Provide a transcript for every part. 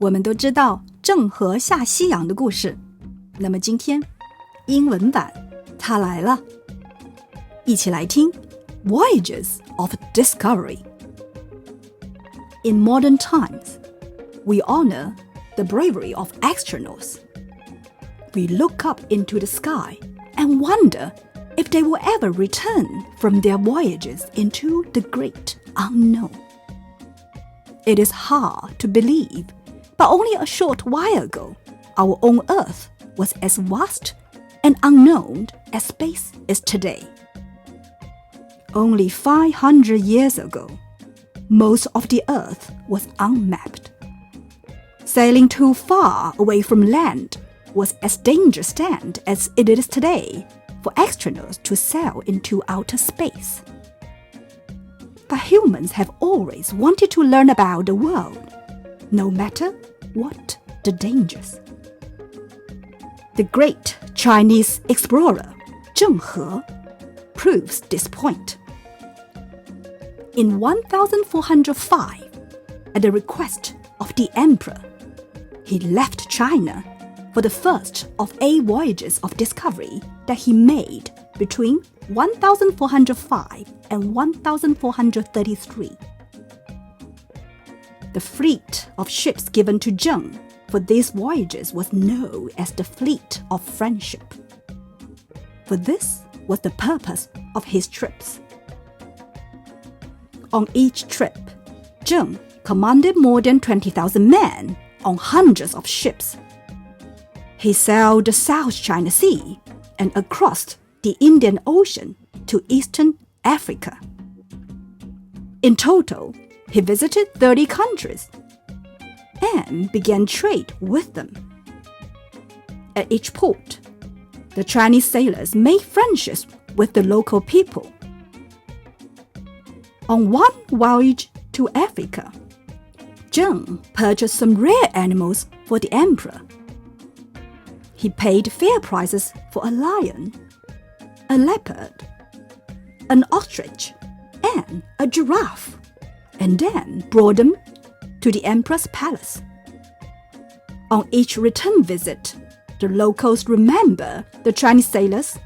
我们都知道郑和下西洋的故事，那么今天英文版它来了，一起来听 Voyages of Discovery. In modern times, we honor the bravery of astronauts. We look up into the sky and wonder if they will ever return from their voyages into the great unknown. It is hard to believe, but only a short while ago, our own Earth was as vast and unknown as space is today. Only 500 years ago, most of the Earth was unmapped. Sailing too far away from land was as dangerous then as it is today for astronauts to sail into outer space. But humans have always wanted to learn about the world, no matter what the dangers. The great Chinese explorer Zheng He proves this point. In 1405, at the request of the emperor, he left China for the first of 8 voyages of discovery that he made between 1405 and 1433. The fleet of ships given to Zheng for these voyages was known as the Fleet of Friendship. For this was the purpose of his trips. On each trip, Zheng commanded more than 20,000 men on hundreds of ships. He sailed the South China Sea and across the Indian Ocean to Eastern Africa. In total, he visited 30 countries and began trade with them. At each port, the Chinese sailors made friendships with the local people. On one voyage to Africa, Zheng purchased some rare animals for the emperor. He paid fair prices for a lion, a leopard, an ostrich, and a giraffe, and then brought them to the emperor's palace. On each return visit, the locals remember the Chinese sailors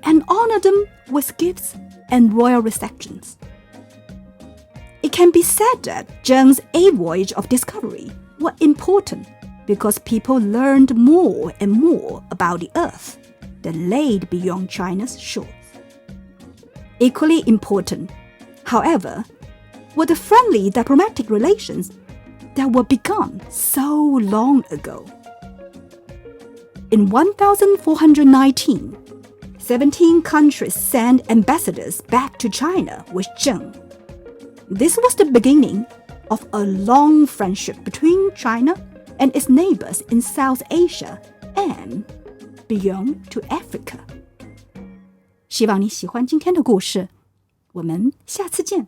and honor them with gifts and royal receptions. It can be said that Zheng's 8 voyages of discovery were important because people learned more and more about the earth that lay beyond China's shores. Equally important, however, were the friendly diplomatic relations that were begun so long ago. In 1419, 17 countries sent ambassadors back to China with Zheng. This was the beginning of a long friendship between China and its neighbors in South Asia and beyond to Africa. 希望你喜欢今天的故事，我们下次见。